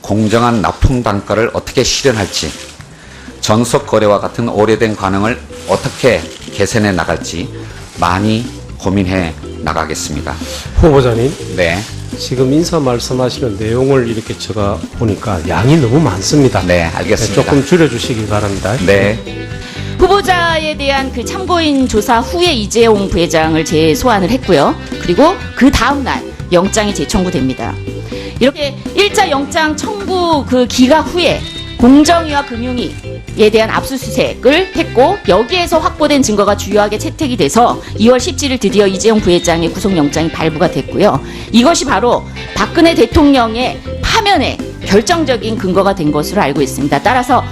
공정한 납품 단가를 어떻게 실현할지, 전속 거래와 같은 오래된 관행을 어떻게 개선해 나갈지 많이 고민해 나가겠습니다. 후보자님, 네, 지금 인사 말씀하시는 내용을 이렇게 제가 보니까 양이 너무 많습니다. 네, 알겠습니다. 조금 줄여주시기 바랍니다. 네. 후보자에 대한 그 참고인 조사 후에 이재용 부회장을 재소환을 했고요. 그리고 그 다음날 영장이 재청구됩니다. 이렇게 1차 영장 청구 그 기각 후에 공정위와 금융위에 대한 압수수색을 했고, 여기에서 확보된 증거가 주요하게 채택이 돼서 2월 17일 드디어 이재용 부회장의 구속영장이 발부가 됐고요. 이것이 바로 박근혜 대통령의 파면에 결정적인 근거가 된 것으로 알고 있습니다. 따라서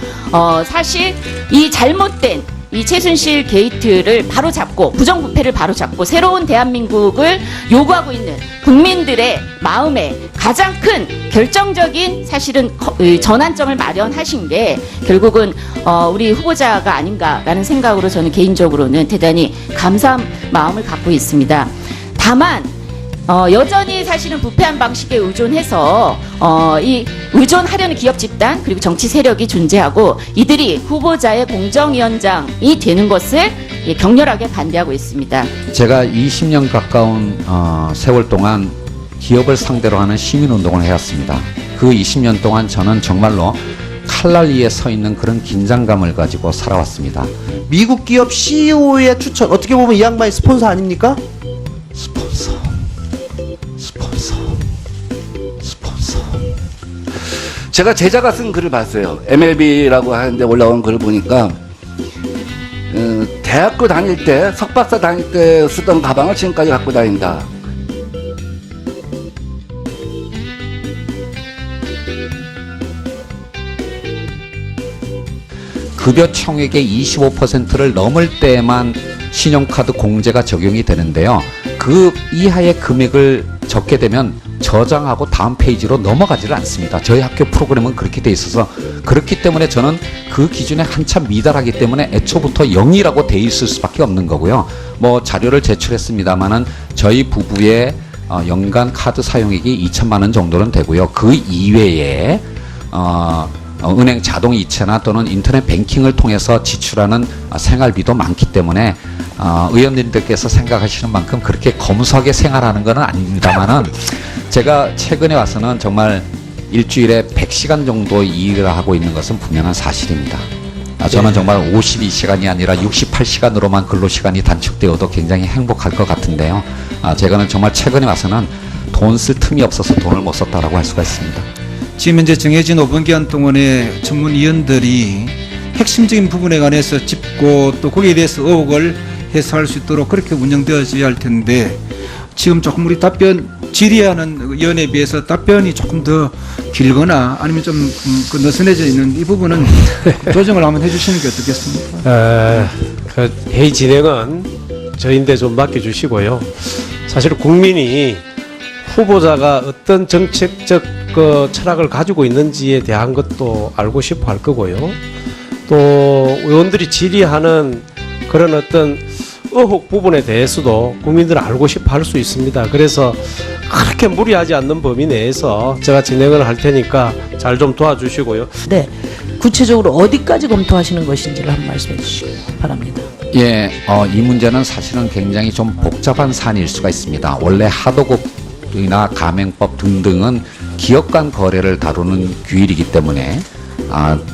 사실 이 잘못된 이 최순실 게이트를 바로잡고, 부정부패를 바로잡고 새로운 대한민국을 요구하고 있는 국민들의 마음에 가장 큰 결정적인 사실은 전환점을 마련하신 게 결국은 우리 후보자가 아닌가라는 생각으로 저는 개인적으로는 대단히 감사한 마음을 갖고 있습니다. 다만 여전히 사실은 부패한 방식에 의존해서 이 의존하려는 기업 집단 그리고 정치 세력이 존재하고, 이들이 후보자의 공정위원장이 되는 것을 격렬하게 반대하고 있습니다. 제가 20년 가까운 세월 동안 기업을 상대로 하는 시민운동을 해왔습니다. 그 20년 동안 저는 정말로 칼날 위에 서 있는 그런 긴장감을 가지고 살아왔습니다. 미국 기업 CEO의 추천, 어떻게 보면 이 양반이 스폰서 아닙니까? 스폰서. 제가 제자가 쓴 글을 봤어요. MLB라고 하는데 올라온 글을 보니까 대학교 다닐 때, 석박사 다닐 때 쓰던 가방을 지금까지 갖고 다닌다. 급여 총액의 25%를 넘을 때만 신용카드 공제가 적용이 되는데요. 그 이하의 금액을 적게 되면 저장하고 다음 페이지로 넘어가지를 않습니다. 저희 학교 프로그램은 그렇게 돼 있어서, 그렇기 때문에 저는 그 기준에 한참 미달하기 때문에 애초부터 0이라고 돼 있을 수밖에 없는 거고요. 뭐 자료를 제출했습니다만은 저희 부부의 연간 카드 사용액이 2천만 원 정도는 되고요. 그 이외에 은행 자동 이체나 또는 인터넷 뱅킹을 통해서 지출하는 생활비도 많기 때문에 의원님들께서 생각하시는 만큼 그렇게 검소하게 생활하는 건 아닙니다만은, 제가 최근에 와서는 정말 일주일에 100시간 정도 일을 하고 있는 것은 분명한 사실입니다. 저는 정말 52시간이 아니라 68시간으로만 근로시간이 단축되어도 굉장히 행복할 것 같은데요. 제가는 정말 최근에 와서는 돈 쓸 틈이 없어서 돈을 못 썼다라고 할 수가 있습니다. 지금 현재 정해진 5분 기한 동안에 전문위원들이 핵심적인 부분에 관해서 짚고 또 거기에 대해서 의혹을 해소할 수 있도록 그렇게 운영되어져야 할 텐데, 지금 조금 우리 답변 질의하는 위원에 비해서 답변이 조금 더 길거나 아니면 좀 느슨해져 있는 이 부분은 조정을 한번 해주시는 게 어떻겠습니까? 그 회의 진행은 저희인데 좀 맡겨주시고요. 사실 국민이 후보자가 어떤 정책적 그 철학을 가지고 있는지에 대한 것도 알고 싶어 할 거고요. 또 의원들이 질의하는 그런 어떤 의혹 부분에 대해서도 국민들은 알고 싶어 할 수 있습니다. 그래서 그렇게 무리하지 않는 범위 내에서 제가 진행을 할 테니까 잘 좀 도와주시고요. 네, 구체적으로 어디까지 검토하시는 것인지를 한번 말씀해 주시기 바랍니다. 예, 이 문제는 사실은 굉장히 좀 복잡한 사안일 수가 있습니다. 원래 하도급이나 가맹법 등등은 기업 간 거래를 다루는 규율이기 때문에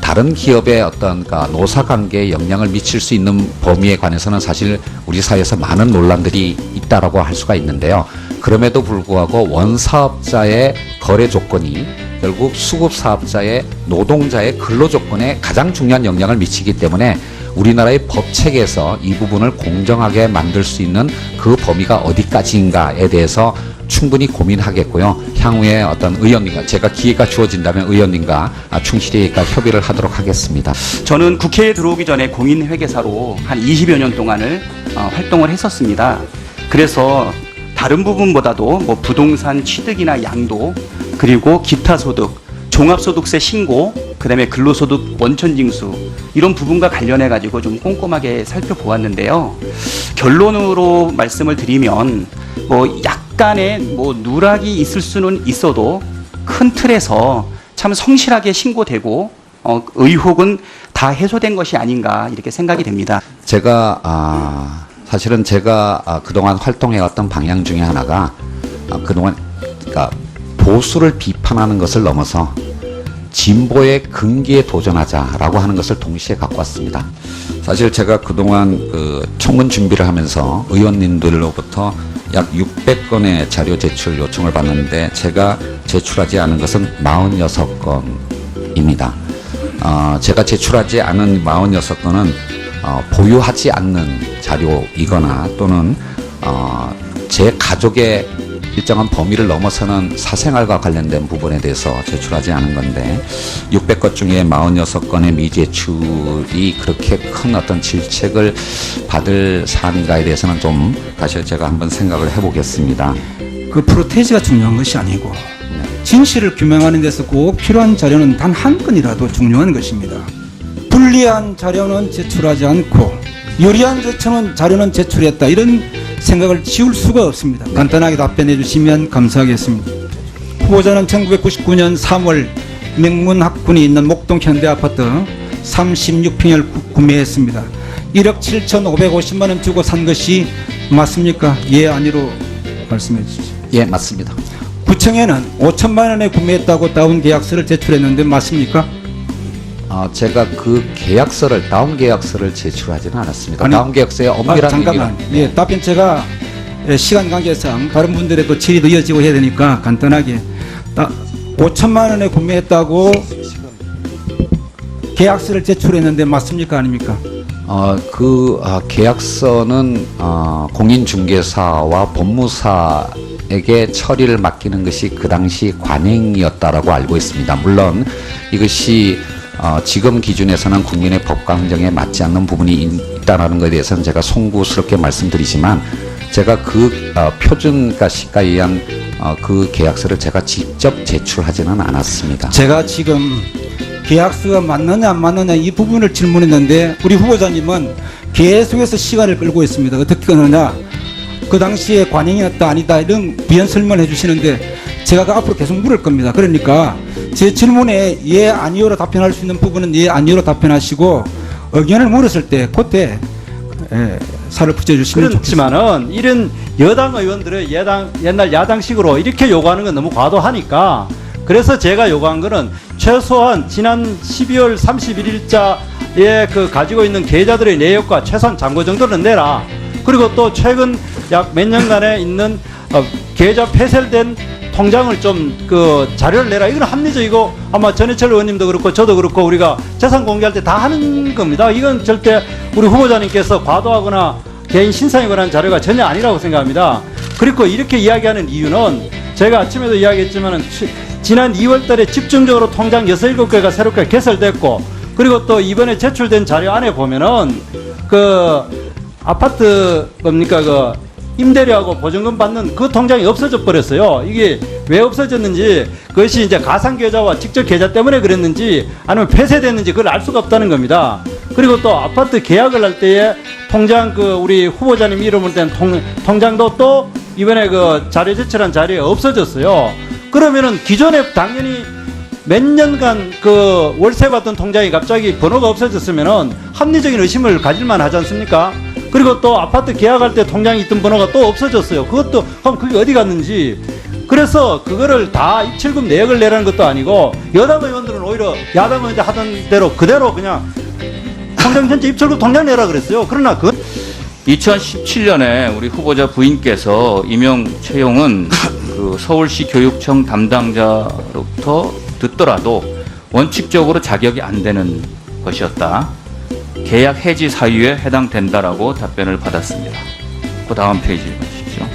다른 기업의 어떤 노사관계에 영향을 미칠 수 있는 범위에 관해서는 사실 우리 사회에서 많은 논란들이 있다라고 할 수가 있는데요. 그럼에도 불구하고 원사업자의 거래 조건이 결국 수급사업자의 노동자의 근로 조건에 가장 중요한 영향을 미치기 때문에 우리나라의 법 체계에서 이 부분을 공정하게 만들 수 있는 그 범위가 어디까지인가에 대해서 충분히 고민하겠고요. 향후에 어떤 의원님과, 제가 기회가 주어진다면 의원님과 충실히 협의를 하도록 하겠습니다. 저는 국회에 들어오기 전에 공인회계사로 한 20여 년 동안을 활동을 했었습니다. 그래서 다른 부분보다도 뭐 부동산 취득이나 양도, 그리고 기타 소득, 종합소득세 신고, 그다음에 근로소득 원천징수, 이런 부분과 관련해 가지고 좀 꼼꼼하게 살펴보았는데요. 결론으로 말씀을 드리면 뭐 약간의 뭐 누락이 있을 수는 있어도 큰 틀에서 참 성실하게 신고되고 의혹은 다 해소된 것이 아닌가 이렇게 생각이 됩니다. 제가 사실은 제가 그동안 활동해왔던 방향 중에 하나가 그동안 그러니까 보수를 비판하는 것을 넘어서 진보의 근기에 도전하자라고 하는 것을 동시에 갖고 왔습니다. 사실 제가 그동안 그 청문 준비를 하면서 의원님들로부터 약 600건의 자료 제출 요청을 받는데 제가 제출하지 않은 것은 46건입니다. 제가 제출하지 않은 46건은 보유하지 않는 자료이거나 또는 제 가족의 일정한 범위를 넘어서는 사생활과 관련된 부분에 대해서 제출하지 않은 건데 600건 중에 46건의 미제출이 그렇게 큰 어떤 질책을 받을 사안인가에 대해서는 좀 다시 제가 한번 생각을 해보겠습니다. 그 프로테이지가 중요한 것이 아니고 진실을 규명하는 데서 꼭 필요한 자료는 단 한 건이라도 중요한 것입니다. 불리한 자료는 제출하지 않고 유리한 자료는 제출했다, 이런 생각을 지울 수가 없습니다. 간단하게 답변해 주시면 감사하겠습니다. 후보자는 1999년 3월 명문학군이 있는 목동 현대아파트 36평을 구매했습니다. 1억 7,550만 원 주고 산 것이 맞습니까? 예, 아니로 말씀해 주십시오. 예, 맞습니다. 구청에는 5천만 원에 구매했다고 다운 계약서를 제출했는데 맞습니까? 제가 그 계약서를 다운 계약서를 제출하지는 않았습니다. 아니, 다운 계약서에 엄밀한 잠깐만. 의미가- 예, 답변 제가 시간 관계상 다른 분들의 또 질의도 이어지고 해야 되니까 간단하게 5천만 원에 구매했다고 계약서를 제출했는데 맞습니까? 아닙니까? 계약서는 공인중개사와 법무사에게 처리를 맡기는 것이 그 당시 관행이었다라고 알고 있습니다. 물론 이것이 지금 기준에서는 국민의 법과 행정에 맞지 않는 부분이 있다는 것에 대해서는 제가 송구스럽게 말씀드리지만 제가 그 표준가 시가에 의한 그 계약서를 제가 직접 제출하지는 않았습니다. 제가 지금 계약서가 맞느냐 안 맞느냐 이 부분을 질문했는데 우리 후보자님은 계속해서 시간을 끌고 있습니다. 어떻게 끊느냐, 그 당시에 관행이었다 아니다 이런 비연 설명을 해주시는데 제가 그 앞으로 계속 물을 겁니다. 그러니까 제 질문에 예 아니요로 답변할 수 있는 부분은 예 아니요로 답변하시고 의견을 물었을 때 그때 살을 붙여주시면 좋겠습니다. 그렇지만은 이런 여당 의원들의 옛날 야당식으로 이렇게 요구하는 건 너무 과도하니까, 그래서 제가 요구한 거는 최소한 지난 12월 31일자에 그 가지고 있는 계좌들의 내역과 최소한 잔고 정도는 내라. 그리고 또 최근 약 몇 년간에 있는 계좌 폐쇄된 통장을 좀 그 자료를 내라. 이건 합리적이고 아마 전해철 의원님도 그렇고 저도 그렇고 우리가 재산 공개할 때 다 하는 겁니다. 이건 절대 우리 후보자님께서 과도하거나 개인 신상에 관한 자료가 전혀 아니라고 생각합니다. 그리고 이렇게 이야기하는 이유는 제가 아침에도 이야기했지만은 지난 2월 달에 집중적으로 통장 6, 7개가 새롭게 개설됐고, 그리고 또 이번에 제출된 자료 안에 보면은 그 아파트 뭡니까 그 임대료하고 보증금 받는 그 통장이 없어져 버렸어요. 이게 왜 없어졌는지, 그것이 이제 가상 계좌와 직접 계좌 때문에 그랬는지 아니면 폐쇄됐는지 그걸 알 수가 없다는 겁니다. 그리고 또 아파트 계약을 할 때에 통장 그 우리 후보자님 이름으로 된 통장도 또 이번에 그 자료 제출한 자리에 없어졌어요. 그러면은 기존에 당연히 몇 년간 그 월세 받던 통장이 갑자기 번호가 없어졌으면은 합리적인 의심을 가질만 하지 않습니까? 그리고 또 아파트 계약할 때 통장에 있던 번호가 또 없어졌어요. 그것도 그럼 그게 어디 갔는지. 그래서 그거를 다 입출금 내역을 내라는 것도 아니고, 여당 의원들은 오히려 야당 의원들 하던 대로 그대로 그냥 통장 전체 입출금 통장 내라 그랬어요. 그러나 2017년에 우리 후보자 부인께서 임용 채용은 그 서울시 교육청 담당자로부터 듣더라도 원칙적으로 자격이 안 되는 것이었다. 계약 해지 사유에 해당된다라고 답변을 받았습니다. 그 다음 페이지 보십시오.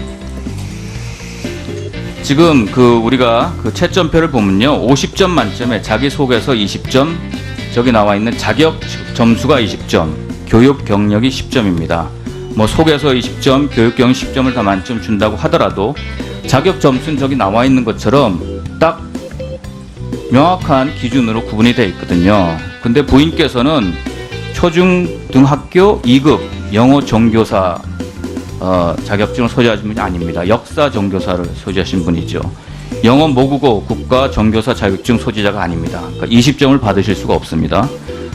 지금 그 우리가 그 채점표를 보면요, 50점 만점에 자기소개서 20점, 저기 나와 있는 자격 점수가 20점, 교육 경력이 10점입니다. 뭐 소개서 20점, 교육 경력 10점을 다 만점 준다고 하더라도 자격 점수는 저기 나와 있는 것처럼 딱 명확한 기준으로 구분이 되어 있거든요. 근데 부인께서는 초중등학교 2급 영어 종교사 자격증을 소지하신 분이 아닙니다. 역사 종교사를 소지하신 분이죠. 영어 모국어 국가 정교사 자격증 소지자가 아닙니다. 그러니까 20점을 받으실 수가 없습니다.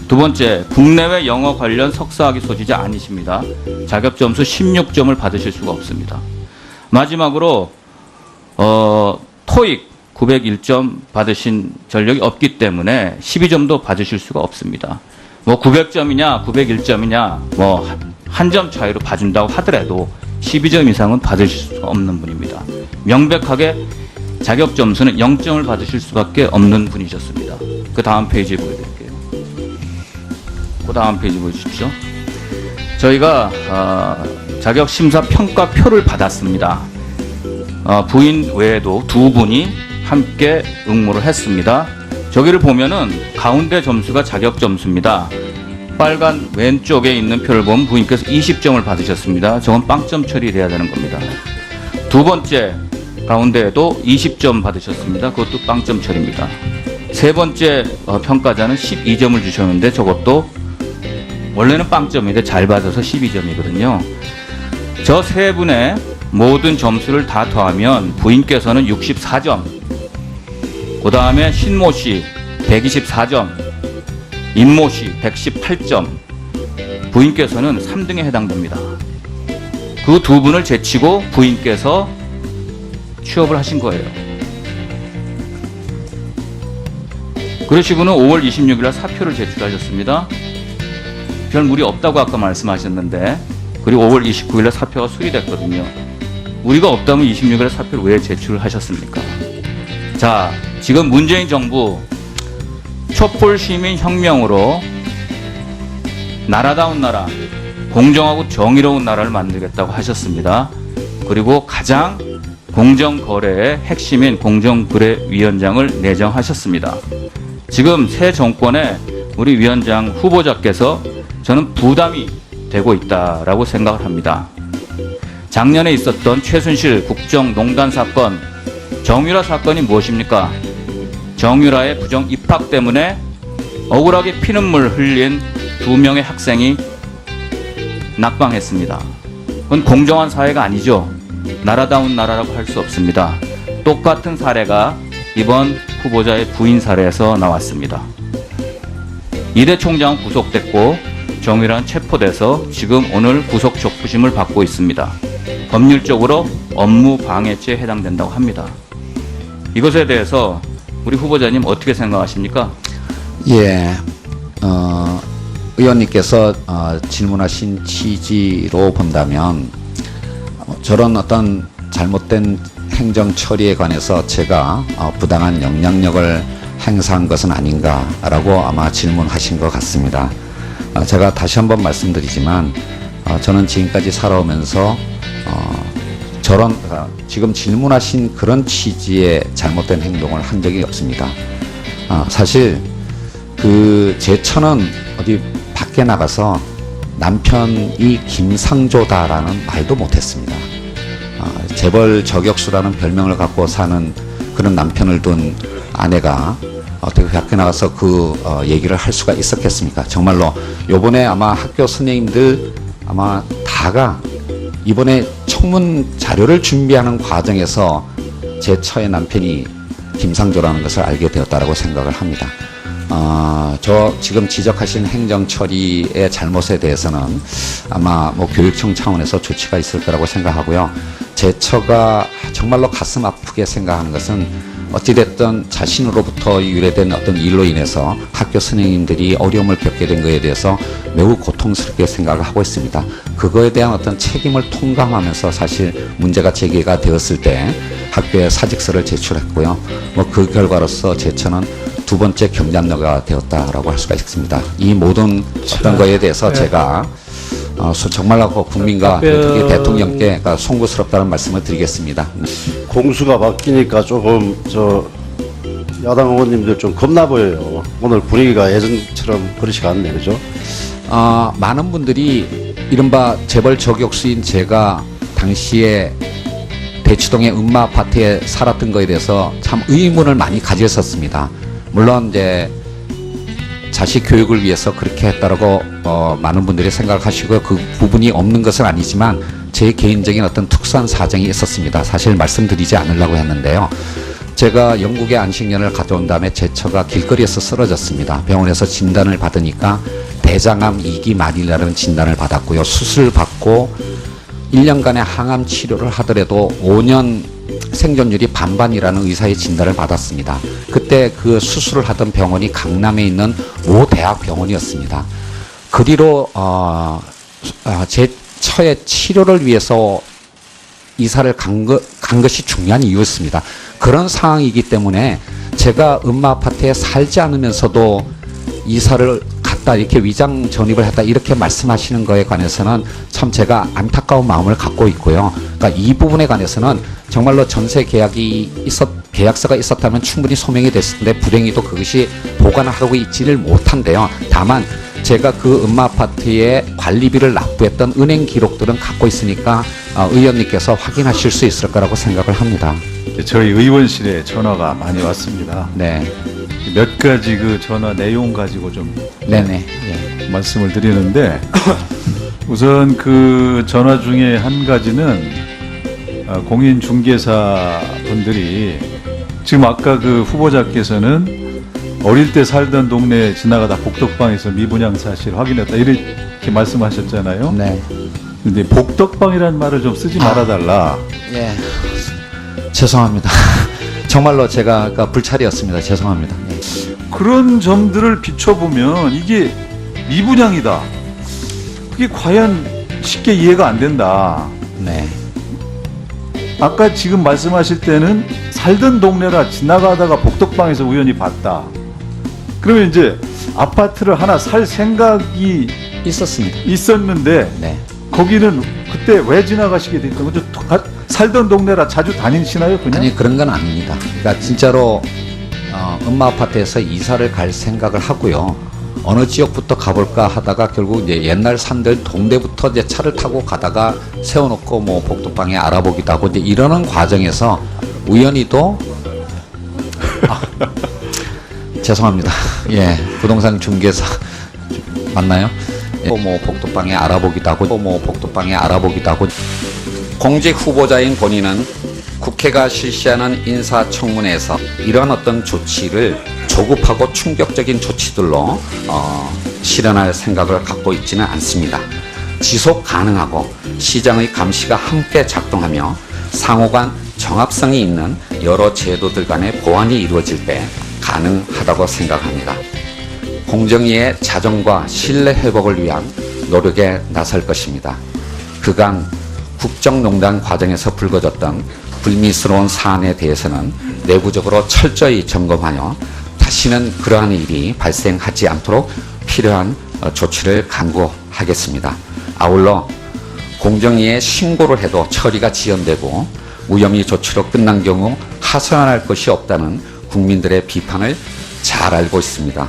두 번째, 국내외 영어 관련 석사학위 소지자 아니십니다. 자격 점수 16점을 받으실 수가 없습니다. 마지막으로 토익 901점 받으신 전력이 없기 때문에 12점도 받으실 수가 없습니다. 뭐 900점이냐 901점이냐 뭐 한 점 차이로 봐준다고 하더라도 12점 이상은 받으실 수가 없는 분입니다. 명백하게 자격 점수는 0점을 받으실 수밖에 없는 분이셨습니다. 그 다음 페이지 보여드릴게요. 그 다음 페이지 보여주십시오. 저희가 자격 심사 평가표를 받았습니다. 부인 외에도 두 분이 함께 응모를 했습니다. 저기를 보면은 가운데 점수가 자격 점수입니다. 빨간 왼쪽에 있는 표를 보면 부인께서 20점을 받으셨습니다. 저건 빵점 처리돼야 되는 겁니다. 두 번째 가운데에도 20점 받으셨습니다. 그것도 빵점 처리입니다. 세 번째 평가자는 12점을 주셨는데 저것도 원래는 빵점인데 잘 받아서 12점이거든요. 저 세 분의 모든 점수를 다 더하면 부인께서는 64점, 그 다음에 신모 씨 124점, 임모 씨 118점, 부인께서는 3등에 해당됩니다. 그 두 분을 제치고 부인께서 취업을 하신 거예요. 그러시고는 5월 26일 날 사표를 제출하셨습니다. 별 무리 없다고 아까 말씀하셨는데, 그리고 5월 29일 날 사표가 수리됐거든요. 우리가 없다면 26일 날 사표를 왜 제출을 하셨습니까? 자, 지금 문재인 정부 촛불 시민 혁명으로 나라다운 나라, 공정하고 정의로운 나라를 만들겠다고 하셨습니다. 그리고 가장 공정거래의 핵심인 공정거래위원장을 내정하셨습니다. 지금 새 정권의 우리 위원장 후보자께서 저는 부담이 되고 있다라고 생각을 합니다. 작년에 있었던 최순실 국정농단 사건, 정유라 사건이 무엇입니까? 정유라의 부정 입학 때문에 억울하게 피눈물 흘린 2명의 학생이 낙방했습니다. 그건 공정한 사회가 아니죠. 나라다운 나라라고 할 수 없습니다. 똑같은 사례가 이번 후보자의 부인 사례에서 나왔습니다. 이대 총장은 구속됐고 정유라는 체포돼서 지금 오늘 구속 적부심을 받고 있습니다. 법률적으로 업무 방해죄에 해당된다고 합니다. 이것에 대해서 우리 후보자님 어떻게 생각하십니까? 예, 의원님께서 질문하신 취지로 본다면 저런 어떤 잘못된 행정 처리에 관해서 제가 부당한 영향력을 행사한 것은 아닌가라고 아마 질문하신 것 같습니다. 제가 다시 한번 말씀드리지만 저는 지금까지 살아오면서 저런 지금 질문하신 그런 취지의 잘못된 행동을 한 적이 없습니다. 사실 제 처는 어디 밖에 나가서 남편이 김상조다라는 말도 못했습니다. 재벌 저격수라는 별명을 갖고 사는 그런 남편을 둔 아내가 어떻게 밖에 나가서 얘기를 할 수가 있었겠습니까? 정말로 요번에 아마 학교 선생님들 아마 다가 이번에 청문 자료를 준비하는 과정에서 제 처의 남편이 김상조라는 것을 알게 되었다라고 생각을 합니다. 저 지금 지적하신 행정 처리의 잘못에 대해서는 아마 교육청 차원에서 조치가 있을 거라고 생각하고요. 제 처가 정말로 가슴 아프게 생각하는 것은 어찌됐든 자신으로부터 유래된 어떤 일로 인해서 학교 선생님들이 어려움을 겪게 된 것에 대해서 매우 고통스럽게 생각을 하고 있습니다. 그거에 대한 어떤 책임을 통감하면서 사실 문제가 제기가 되었을 때 학교에 사직서를 제출했고요. 그 결과로서 제 처는 두 번째 경장녀가 되었다라고 할 수가 있습니다. 이 모든 어떤 거에 대해서 제가 정말로 국민과 특히 대통령께 송구스럽다는 말씀을 드리겠습니다. 공수가 바뀌니까 조금 야당 의원님들 좀 겁나 보여요. 오늘 분위기가 예전처럼 그렇지가 않네, 그죠? 많은 분들이 이른바 재벌 저격수인 제가 당시에 대치동의 음마 아파트에 살았던 것에 대해서 참 의문을 많이 가졌었습니다. 물론 이제 자식 교육을 위해서 그렇게 했다라고 많은 분들이 생각하시고 그 부분이 없는 것은 아니지만 제 개인적인 어떤 특수한 사정이 있었습니다. 사실 말씀드리지 않으려고 했는데요. 제가 영국의 안식년을 가져온 다음에 제 처가 길거리에서 쓰러졌습니다. 병원에서 진단을 받으니까 대장암 2기 말이라는 진단을 받았고요. 수술 받고 1년간의 항암 치료를 하더라도 5년 생존율이 반반이라는 의사의 진단을 받았습니다. 그때 그 수술을 하던 병원이 강남에 있는 모 대학병원이었습니다. 그 뒤로 제 처의 치료를 위해서 이사를 간 것이 중요한 이유였습니다. 그런 상황이기 때문에 제가 음마 아파트에 살지 않으면서도 이사를 갔다 이렇게 위장 전입을 했다 이렇게 말씀하시는 거에 관해서는 참 제가 안타까운 마음을 갖고 있고요. 그러니까 이 부분에 관해서는 정말로 전세 계약서가 있었다면 충분히 소명이 됐을 텐데 불행히도 그것이 보관하고 있지를 못한데요. 다만 제가 그 음마 아파트에 관리비를 납부했던 은행 기록들은 갖고 있으니까 의원님께서 확인하실 수 있을 거라고 생각을 합니다. 저희 의원실에 전화가 많이 왔습니다. 네. 몇 가지 그 전화 내용 가지고 좀 네네. 예. 말씀을 드리는데 우선 그 전화 중에 한 가지는 공인중개사 분들이 지금 아까 그 후보자께서는 어릴 때 살던 동네 지나가다 복덕방에서 미분양 사실 확인했다 이렇게 말씀하셨잖아요. 네. 근데 복덕방이라는 말을 좀 쓰지 말아달라. 예. 죄송합니다. 정말로 제가 아까 불찰이었습니다. 죄송합니다. 예. 그런 점들을 비춰보면 이게 미분양이다. 그게 과연 쉽게 이해가 안 된다. 네. 아까 지금 말씀하실 때는 살던 동네라 지나가다가 복덕방에서 우연히 봤다. 그러면 이제 아파트를 하나 살 생각이 있었습니다. 있었는데 네. 거기는 그때 왜 지나가시게 됐던 거죠? 살던 동네라 자주 다니시나요, 그냥? 아니 그런 건 아닙니다. 그러니까 진짜로 음마 아파트에서 이사를 갈 생각을 하고요. 어느 지역부터 가볼까 하다가 결국 이제 옛날 산들 동대부터 이제 차를 타고 가다가 세워놓고 뭐 복덕방에 알아보기도 하고 이제 이러는 과정에서 우연히도 죄송합니다. 예, 부동산 중개사 맞나요? 예, 뭐 복덕방에 알아보기도 하고 공직 후보자인 본인은 국회가 실시하는 인사청문회에서 이러한 어떤 조치를 조급하고 충격적인 조치들로 실현할 생각을 갖고 있지는 않습니다. 지속 가능하고 시장의 감시가 함께 작동하며 상호간 정합성이 있는 여러 제도들 간의 보완이 이루어질 때 가능하다고 생각합니다. 공정위의 자정과 신뢰 회복을 위한 노력에 나설 것입니다. 그간 국정농단 과정에서 불거졌던 불미스러운 사안에 대해서는 내부적으로 철저히 점검하여 다시는 그러한 일이 발생하지 않도록 필요한 조치를 강구하겠습니다. 아울러 공정위에 신고를 해도 처리가 지연되고 무혐의 조치로 끝난 경우 하소연할 것이 없다는 국민들의 비판을 잘 알고 있습니다.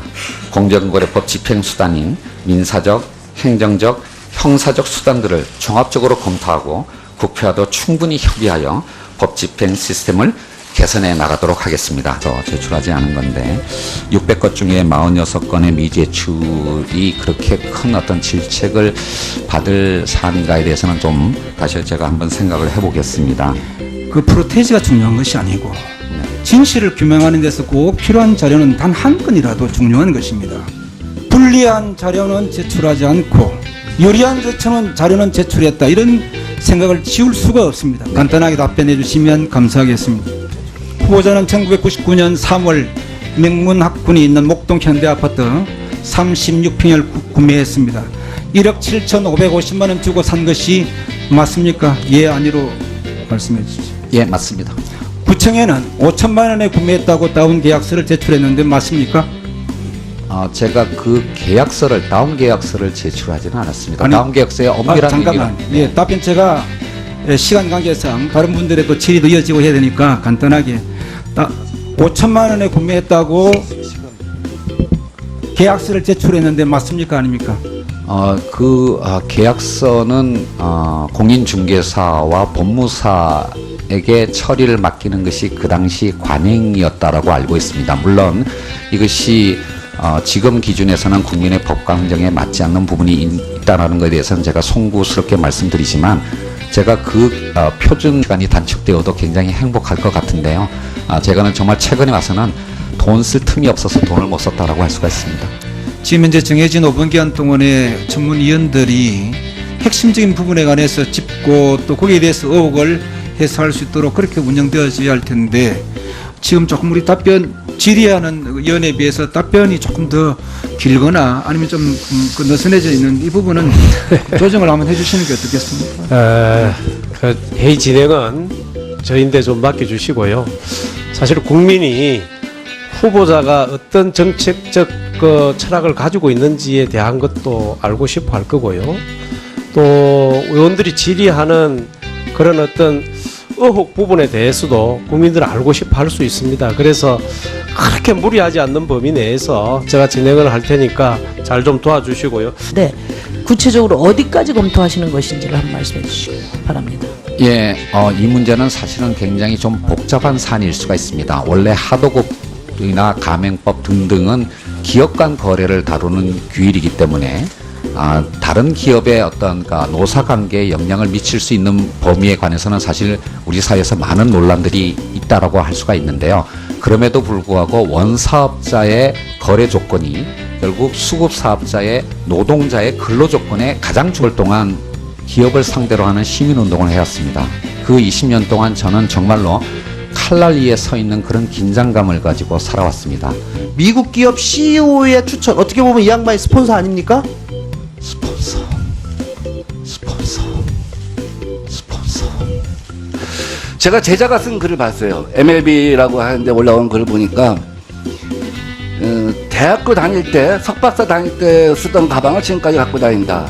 공정거래법 집행수단인 민사적, 행정적, 형사적 수단들을 종합적으로 검토하고 국회와도 충분히 협의하여 법 집행 시스템을 개선해 나가도록 하겠습니다. 더 제출하지 않은 건데 600건 중에 46건의 미제출이 그렇게 큰 어떤 질책을 받을 사안인가에 대해서는 좀 다시 제가 한번 생각을 해보겠습니다. 그 프로테이지가 중요한 것이 아니고 진실을 규명하는 데서 꼭 필요한 자료는 단 한 건이라도 중요한 것입니다. 불리한 자료는 제출하지 않고 유리한 자료는 제출했다 이런 생각을 지울 수가 없습니다. 간단하게 답변해 주시면 감사하겠습니다. 후보자는 1999년 3월 명문학군이 있는 목동 현대아파트 36평을 구매했습니다. 1억 7,550만 원 주고 산 것이 맞습니까? 예, 아니로 말씀해 주십시오. 예, 맞습니다. 구청에는 5천만 원에 구매했다고 다운 계약서를 제출했는데 맞습니까? 제가 그 다운 계약서를 제출하지는 않았습니다. 아니, 다운 계약서에 엄밀한 잠깐만. 예, 답변 제가 시간 관계상 다른 분들의 또 질의도 이어지고 해야 되니까 간단하게 5천만 원에 구매했다고 계약서를 제출했는데 맞습니까? 아닙니까? 계약서는 공인중개사와 법무사에게 처리를 맡기는 것이 그 당시 관행이었다라고 알고 있습니다. 물론 이것이 지금 기준에서는 국민의 법감정에 맞지 않는 부분이 있다는 것에 대해서는 제가 송구스럽게 말씀드리지만 제가 그 표준 시간이 단축되어도 굉장히 행복할 것 같은데요. 제가는 정말 최근에 와서는 돈 쓸 틈이 없어서 돈을 못 썼다라고 할 수가 있습니다. 지금 현재 정해진 5분 기한 동안에 전문위원들이 핵심적인 부분에 관해서 짚고 또 거기에 대해서 의혹을 해소할 수 있도록 그렇게 운영되어져야 할 텐데 지금 조금 우리 답변 질의하는 위원회에 비해서 답변이 조금 더 길거나 아니면 좀 느슨해져 있는 이 부분은 조정을 한번 해주시는 게 어떻겠습니까? 그 회의 진행은 저희인데 좀 맡겨주시고요. 사실 국민이 후보자가 어떤 정책적 철학을 가지고 있는지에 대한 것도 알고 싶어 할 거고요. 또 의원들이 질의하는 그런 어떤 의혹 부분에 대해서도 국민들은 알고 싶어 할 수 있습니다. 그래서 그렇게 무리하지 않는 범위 내에서 제가 진행을 할 테니까 잘 좀 도와주시고요. 네, 구체적으로 어디까지 검토하시는 것인지를 한번 말씀해 주시기 바랍니다. 예, 이 문제는 사실은 굉장히 좀 복잡한 사안일 수가 있습니다. 원래 하도급이나 가맹법 등등은 기업 간 거래를 다루는 규율이기 때문에 다른 기업의 어떤 노사관계에 영향을 미칠 수 있는 범위에 관해서는 사실 우리 사회에서 많은 논란들이 있다라고 할 수가 있는데요. 그럼에도 불구하고 원사업자의 거래 조건이 결국 수급사업자의 노동자의 근로 조건에 가장 좋을 동안 기업을 상대로 하는 시민운동을 해왔습니다. 그 20년 동안 저는 정말로 칼날 위에 서 있는 그런 긴장감을 가지고 살아왔습니다. 미국 기업 CEO의 추천, 어떻게 보면 이 양반이 스폰서 아닙니까? 스폰서. 제가 제자가 쓴 글을 봤어요. MLB라고 하는데 올라온 글을 보니까 대학교 다닐 때, 석박사 다닐 때 쓰던 가방을 지금까지 갖고 다닌다.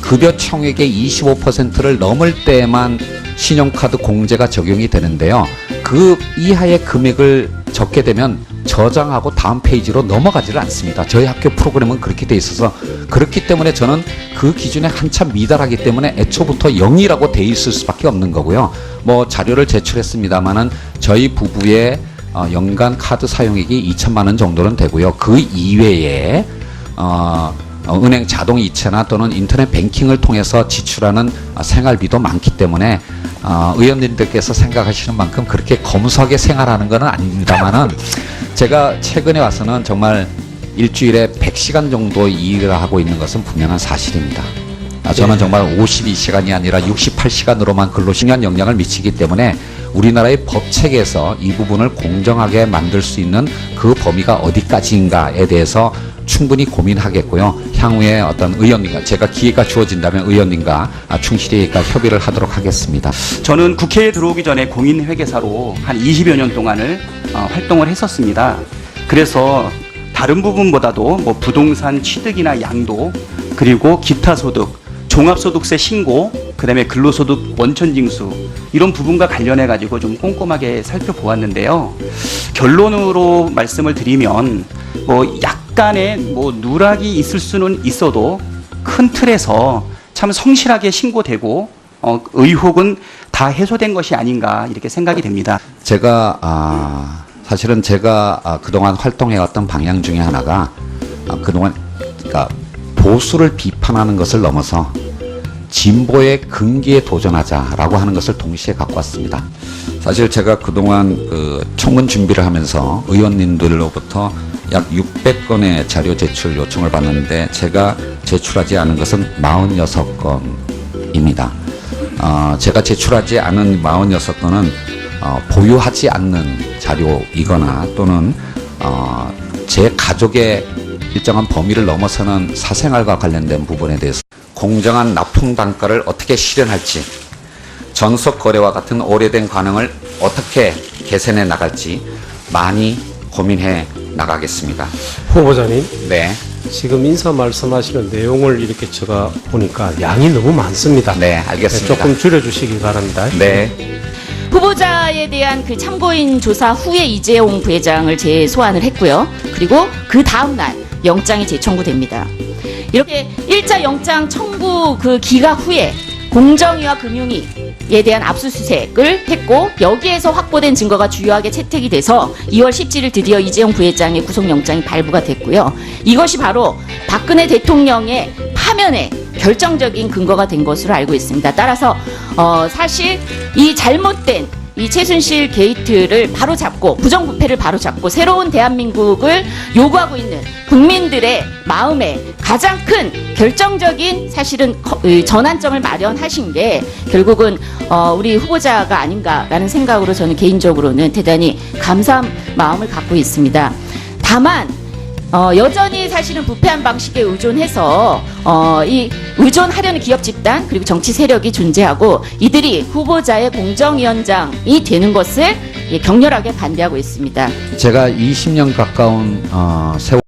급여 총액의 25%를 넘을 때만 신용카드 공제가 적용이 되는데요. 그 이하의 금액을 적게 되면 저장하고 다음 페이지로 넘어가지를 않습니다. 저희 학교 프로그램은 그렇게 돼 있어서 그렇기 때문에 저는 그 기준에 한참 미달하기 때문에 애초부터 0이라고 돼 있을 수밖에 없는 거고요. 뭐 자료를 제출했습니다만은 저희 부부의 연간 카드 사용액이 2천만 원 정도는 되고요. 그 이외에 은행 자동 이체나 또는 인터넷 뱅킹을 통해서 지출하는 생활비도 많기 때문에 의원님들께서 생각하시는 만큼 그렇게 검소하게 생활하는 건 아닙니다만은 제가 최근에 와서는 정말 일주일에 100시간 정도 일을 하고 있는 것은 분명한 사실입니다. 저는 정말 52시간이 아니라 68시간으로만 근로 중요한 영향을 미치기 때문에 우리나라의 법체계에서 이 부분을 공정하게 만들 수 있는 그 범위가 어디까지인가에 대해서 충분히 고민하겠고요. 향후에 어떤 의원님과 제가 기회가 주어진다면 의원님과 충실히 협의를 하도록 하겠습니다. 저는 국회에 들어오기 전에 공인회계사로 한 20여 년 동안을 활동을 했었습니다. 그래서 다른 부분보다도 뭐 부동산 취득이나 양도, 그리고 기타 소득, 종합소득세 신고, 그다음에 근로소득 원천징수 이런 부분과 관련해 가지고 좀 꼼꼼하게 살펴보았는데요. 결론으로 말씀을 드리면 뭐 약간의 뭐 누락이 있을 수는 있어도 큰 틀에서 참 성실하게 신고되고 의혹은 다 해소된 것이 아닌가 이렇게 생각이 됩니다. 제가 사실은 제가 그동안 활동해왔던 방향 중에 하나가 그동안 그러니까 보수를 비판하는 것을 넘어서 진보의 근기에 도전하자라고 하는 것을 동시에 갖고 왔습니다. 사실 제가 그동안 청문 준비를 하면서 의원님들로부터 약 600건의 자료 제출 요청을 받는데 제가 제출하지 않은 것은 46건입니다. 제가 제출하지 않은 46건은 보유하지 않는 자료이거나 또는 제 가족의 일정한 범위를 넘어서는 사생활과 관련된 부분에 대해서 공정한 납품 단가를 어떻게 실현할지, 전속 거래와 같은 오래된 관행을 어떻게 개선해 나갈지 많이 고민해 나가겠습니다. 후보자님, 네. 지금 인사 말씀하시는 내용을 이렇게 제가 보니까 양이 너무 많습니다. 네, 알겠습니다. 조금 줄여주시기 바랍니다. 네. 후보자에 대한 그 참고인 조사 후에 이재용 부회장을 재소환을 했고요. 그리고 그 다음 날 영장이 재청구됩니다. 이렇게 1차 영장 청구 그 기각 후에 공정위와 금융위에 대한 압수수색을 했고 여기에서 확보된 증거가 주요하게 채택이 돼서 2월 17일 드디어 이재용 부회장의 구속영장이 발부가 됐고요. 이것이 바로 박근혜 대통령의 파면에 결정적인 근거가 된 것으로 알고 있습니다. 따라서 사실 이 잘못된 이 최순실 게이트를 바로잡고 부정부패를 바로잡고 새로운 대한민국을 요구하고 있는 국민들의 마음에 가장 큰 결정적인 사실은 전환점을 마련하신 게 결국은 우리 후보자가 아닌가라는 생각으로 저는 개인적으로는 대단히 감사한 마음을 갖고 있습니다. 다만 여전히 사실은 부패한 방식에 의존해서 이 의존하려는 기업 집단 그리고 정치 세력이 존재하고 이들이 후보자의 공정위원장이 되는 것을 격렬하게 반대하고 있습니다. 제가 20년 가까운 세월